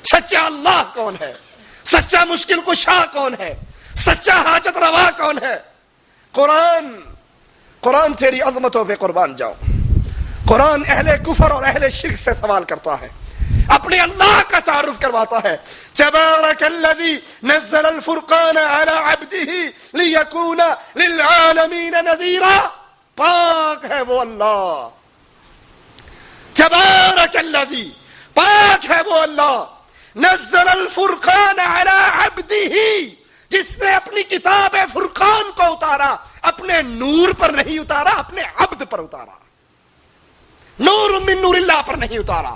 سچا اللہ کون ہے؟ سچا مشکل کشا کون ہے؟ سچا حاجت روا کون ہے؟ قرآن تیری عظمتوں پہ قربان جاؤ. قرآن اہل کفر اور اہل شرک سے سوال کرتا ہے، اپنے اللہ کا تعارف کرواتا ہے. تبارک الذی نزل الفرقان علی عبدہ لیکون للعالمین نذیرا. پاک ہے وہ اللہ، تبارک الذی، پاک ہے وہ اللہ، نزل الفرقان علی عبدہ، جس نے اپنی کتاب فرقان کو اتارا، اپنے نور پر نہیں اتارا، اپنے عبد پر اتارا. نور من نور اللہ پر نہیں اتارا،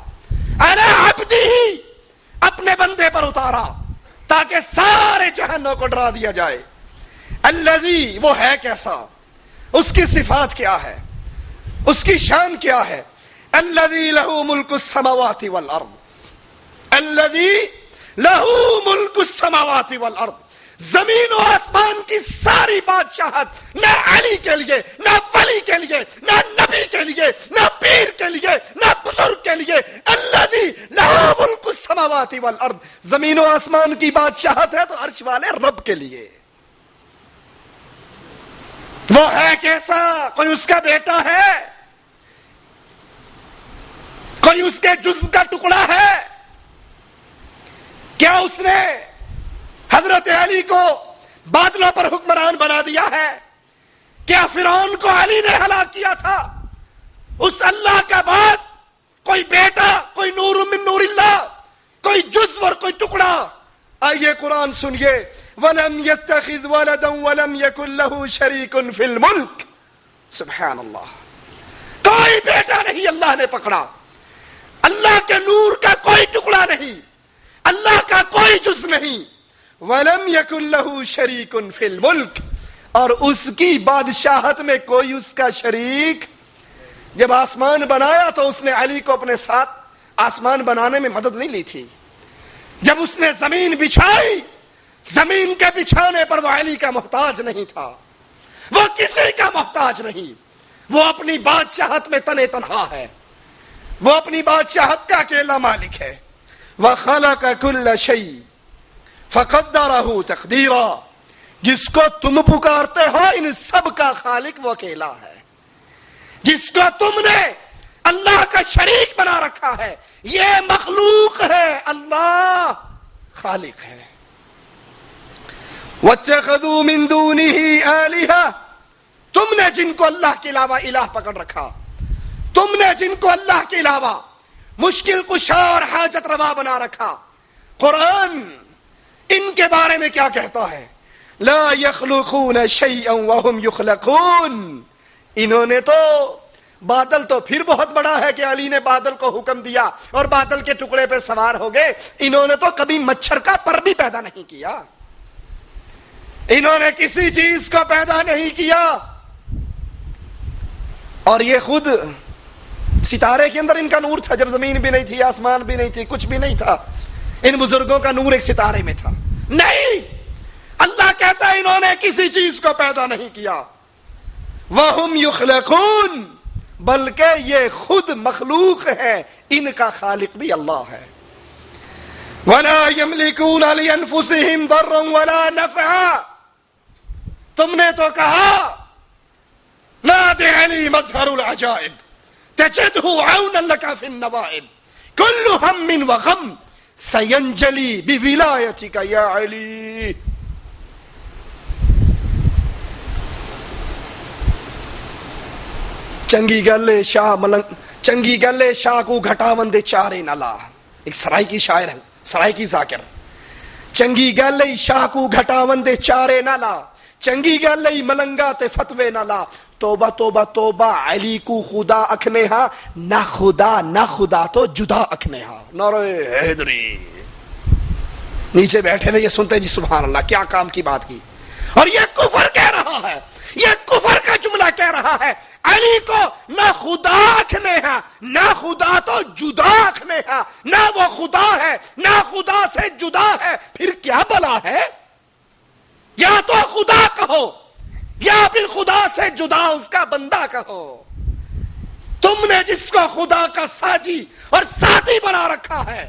علی عبدہ، اپنے بندے پر اتارا تاکہ سارے جہانوں کو ڈرا دیا جائے. الذی، وہ ہے کیسا، اس کی صفات کیا ہے، اس کی شان کیا ہے. الذی لہ ملک السماوات والارض، الذی لہ ملک السماوات والارض، زمین و آسمان کی ساری بادشاہت نہ علی کے لیے، نہ ولی کے لیے، نہ نبی کے لیے، نہ پیر کے لیے، نہ بزرگ کے لیے. الذی لہ ملک السماوات والارض، زمین و آسمان کی بادشاہت ہے تو عرش والے رب کے لیے. وہ ہے کیسا؟ کوئی اس کا بیٹا ہے؟ کوئی اس کے جز کا ٹکڑا ہے؟ کیا اس نے حضرت علی کو بادلوں پر حکمران بنا دیا ہے؟ کیا فرعون کو علی نے ہلاک کیا تھا؟ اس اللہ کا بعد کوئی بیٹا، کوئی نور من نور اللہ، کوئی جزو اور کوئی ٹکڑا؟ آئیے قرآن سنیے. وَلَمْ يَتَّخِذْ وَلَدًا وَلَمْ يَكُنْ لَهُ شَرِيكٌ فِي الْمُلْكِ. سبحان اللہ، کوئی بیٹا نہیں اللہ نے پکڑا، اللہ کے نور کا کوئی ٹکڑا نہیں، اللہ کا کوئی جز نہیں. وَلَمْ يَكُنْ لَهُ شَرِيكٌ فِي الْمُلْكِ، اور اس کی بادشاہت میں کوئی اس کا شریک. جب آسمان بنایا تو اس نے علی کو اپنے ساتھ آسمان بنانے میں مدد نہیں لی تھی. جب اس نے زمین بچھائی، زمین کے بچھانے پر وہ علی کا محتاج نہیں تھا، وہ کسی کا محتاج نہیں. وہ اپنی بادشاہت میں تنے تنہا ہے، وہ اپنی بادشاہت کا اکیلا مالک ہے. وَخَلَقَ كُلَّ شَيْءٍ فَقَدَّرَهُ تَقْدِيرًا، جس کو تم پکارتے ہو ان سب کا خالق وہ اکیلا ہے. جس کو تم نے اللہ کا شریک بنا رکھا ہے یہ مخلوق ہے، اللہ خالق ہے. وَاتَّخَذُوا مِن دُونِهِ آلِهَةً، تم نے جن کو اللہ کے علاوہ الہ پکڑ رکھا، تم نے جن کو اللہ کے علاوہ مشکل کشا اور حاجت روا بنا رکھا. قرآن ان کے بارے میں کیا کہتا ہے؟ لا يخلقون شيئا وهم يخلقون. انہوں نے تو، بادل تو پھر بہت بڑا ہے کہ علی نے بادل کو حکم دیا اور بادل کے ٹکڑے پہ سوار ہو گئے. انہوں نے تو کبھی مچھر کا پر بھی پیدا نہیں کیا، انہوں نے کسی چیز کو پیدا نہیں کیا. اور یہ خود ستارے کے اندر ان کا نور تھا جب زمین بھی نہیں تھی، آسمان بھی نہیں تھی، کچھ بھی نہیں تھا. ان بزرگوں کا نور ایک ستارے میں تھا. نہیں، اللہ کہتا ہے انہوں نے کسی چیز کو پیدا نہیں کیا. وَهُمْ يُخْلَقُونَ، بلکہ یہ خود مخلوق ہے، ان کا خالق بھی اللہ ہے. وَلَا يَمْلِكُونَ لِأَنفُسِهِمْ ضَرًّا وَلَا نَفْعًا. تم نے تو کہا نادِ علی مظہر العجائب تجدہ عونا لک فی النوائب کل ہم وغم سینجلی بولایتک یا علی. چنگی گلے شاہ ملنگ، چنگی گلے شاہ کو گھٹاوندے چارے نلا. ایک سرائی کی شاعر ہے، سرائی کی ذاکر. چنگی گلے شاہ کو گھٹاوندے چارے نلا، چنگی گلے ملنگا تے فتوے نلا. توبہ توبہ توبہ علی کو خدا اکھنے ہاں، نہ خدا نہ خدا تو جدا اکھنے ہاں. نعرہ حیدری. نیچے بیٹھے ہوئے یہ سنتے جی سبحان اللہ، کیا کام کی بات کی. اور یہ کفر کہہ رہا ہے، یہ کفر کا جملہ کہہ رہا ہے. علی کو نہ خدا اکھنے ہاں، نہ خدا تو جدا اکھنے ہاں. نہ وہ خدا ہے نہ خدا سے جدا ہے، پھر کیا بلا ہے؟ یا تو خدا کہو یا پھر خدا سے جدا اس کا بندہ کہو. تم نے جس کو خدا کا ساجی اور ساتھی بنا رکھا ہے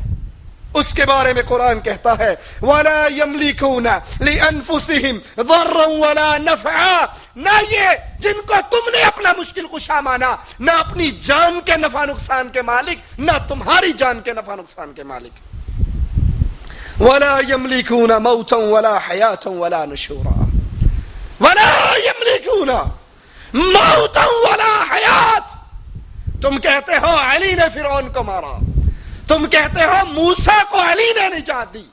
اس کے بارے میں قرآن کہتا ہے وَلَا يَمْلِكُونَ لِأَنفُسِهِمْ ضَرًّا وَلَا نَفْعًا، نہ یہ جن کو تم نے اپنا مشکل کشا مانا، نہ اپنی جان کے نفع نقصان کے مالک، نہ تمہاری جان کے نفع نقصان کے مالک. وَلَا يَمْلِكُونَ مَوْتًا وَلَا حَيَاةً وَلَا نُشُورًا. وَلَا يَمْلِكُونَ مَوْتًا وَلَا حَيَاةً. تم کہتے ہو علی نے فرعون کو مارا، تم کہتے ہو موسیٰ کو علی نے نجات دی،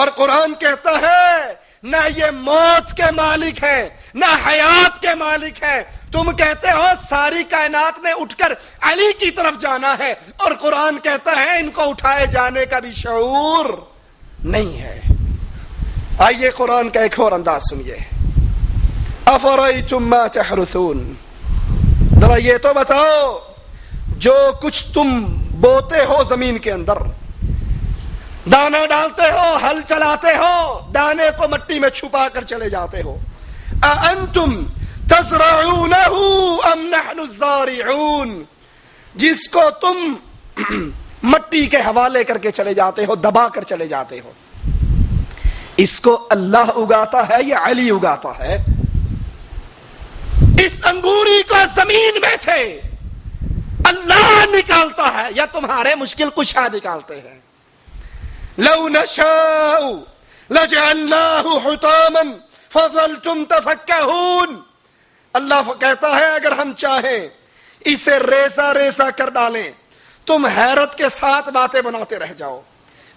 اور قرآن کہتا ہے نہ یہ موت کے مالک ہیں نہ حیات کے مالک ہیں. تم کہتے ہو ساری کائنات نے اٹھ کر علی کی طرف جانا ہے، اور قرآن کہتا ہے ان کو اٹھائے جانے کا بھی شعور نہیں ہے. آئیے قرآن کا ایک اور انداز سنیے. افرأیتم ما تحرثون، ذرا یہ تو بتاؤ جو کچھ تم بوتے ہو زمین کے اندر، دانا ڈالتے ہو، ہل چلاتے ہو، دانے کو مٹی میں چھپا کر چلے جاتے ہو. اَأَنْتُمْ تَزْرَعُونَهُ أَمْ نَحْنُ الزَّارِعُونَ، جس کو تم مٹی کے حوالے کر کے چلے جاتے ہو، دبا کر چلے جاتے ہو، اس کو اللہ اگاتا ہے یا علی اگاتا ہے؟ اس انگوری کو زمین میں سے اللہ نکالتا ہے یا تمہارے مشکل کشا نکالتے ہیں؟ لو نشاء لجعلناه حطاما فظلتم تفكهون. اللہ کہتا ہے اگر ہم چاہیں اسے ریزہ ریزہ کر ڈالیں، تم حیرت کے ساتھ باتیں بناتے رہ جاؤ.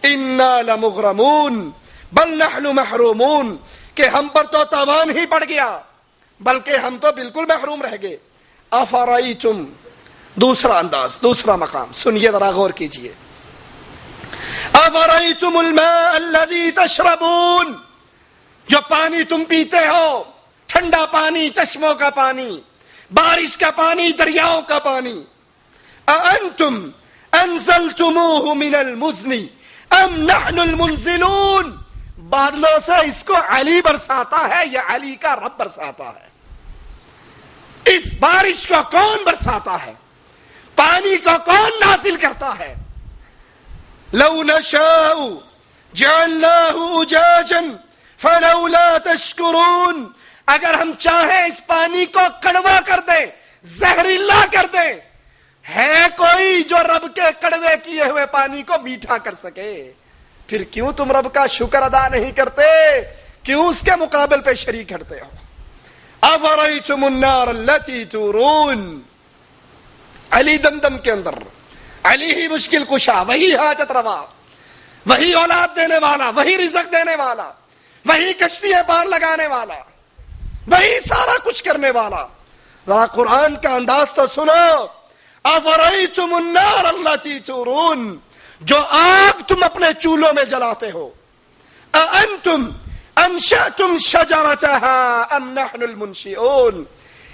انا لمغرمون بل نحن محرومون، کہ ہم پر تو تاوان ہی پڑ گیا بلکہ ہم تو بالکل محروم رہ گئے. افرأیتم، دوسرا انداز، دوسرا مقام سنیے، ذرا غور کیجئے. افرأیتم الماء الذی تشربون، جو پانی تم پیتے ہو، ٹھنڈا پانی، چشموں کا پانی، بارش کا پانی، دریاؤں کا پانی. اانتم انزلتموه من المزن ام نحن المنزلون، بادلوں سے اس کو علی برساتا ہے یا علی کا رب برساتا ہے؟ اس بارش کو کون برساتا ہے؟ پانی کو کون نازل کرتا ہے؟ لو نشاء جعلناه اجاجا فلولا تشکرون، اگر ہم چاہیں اس پانی کو کڑوا کر دیں، زہریلا کر دیں، ہے کوئی جو رب کے کڑوے کیے ہوئے پانی کو میٹھا کر سکے؟ پھر کیوں تم رب کا شکر ادا نہیں کرتے؟ کیوں اس کے مقابل پہ شریک کرتے ہو؟ افرأیتم النار التي تورون، علی دمدم کے اندر علی ہی مشکل کشا، وہی حاجت روا، وہی اولاد دینے والا، وہی رزق دینے والا، وہی کشتیاں پار لگانے والا، وہی سارا کچھ کرنے والا. ذرا قرآن کا انداز تو سنو. افرأیتم النار التي تورون، جو آگ تم اپنے چولہوں میں جلاتے ہو، اانتم انشأتم شجرتها ام نحن المنشئون،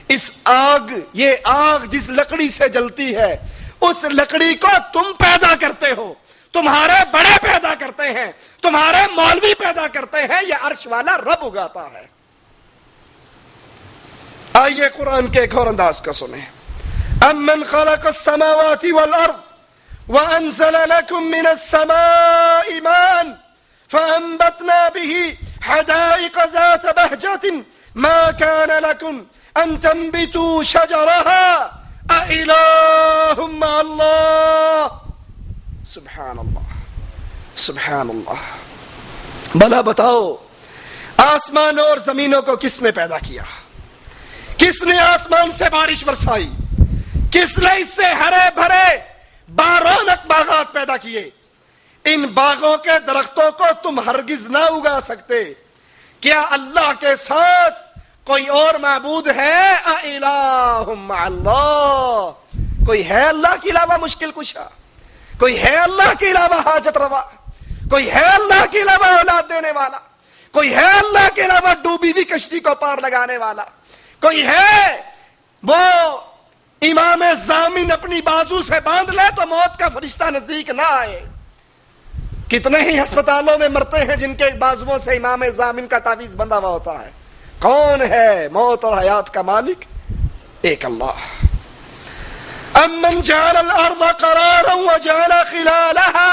اس آگ، یہ آگ جس لکڑی سے جلتی ہے، اس لکڑی کو تم پیدا کرتے ہو، تمہارے بڑے پیدا کرتے ہیں، تمہارے مولوی پیدا کرتے ہیں، یہ عرش والا رب اگاتا ہے. آئیے قرآن کے ایک اور انداز کا سنیں. امن خلق السماوات والارض وانزل لكم من السماء ماء فانبتنا به حدائق ذات بهجة ما كان لكم ان تنبتوا شجرها أإله مع الله. سبحان اللہ، سبحان اللہ. بھلا بتاؤ آسمان اور زمینوں کو کس نے پیدا کیا؟ کس نے آسمان سے بارش برسائی؟ کس نے اس سے ہرے بھرے بارونق باغات پیدا کیے؟ ان باغوں کے درختوں کو تم ہرگز نہ اگا سکتے. کیا اللہ کے ساتھ کوئی اور معبود ہے؟ اِلَٰهٌ مَّعَ اللَّهِ، کوئی ہے اللہ کے علاوہ مشکل کشا؟ کوئی ہے اللہ کے علاوہ حاجت روا؟ کوئی ہے اللہ کے علاوہ اولاد دینے والا؟ کوئی ہے اللہ کے علاوہ ڈوبی ہوئی کشتی کو پار لگانے والا؟ کوئی ہے وہ امام ضامن اپنی بازو سے باندھ لے تو موت کا فرشتہ نزدیک نہ آئے؟ کتنے ہی ہسپتالوں میں مرتے ہیں جن کے بازوؤں سے امام ضامن کا تعویذ بندھا ہوا ہوتا ہے. کون ہے موت اور حیات کا مالک؟ ایک اللہ. امن جعل الارض قرارا وجعل خلالها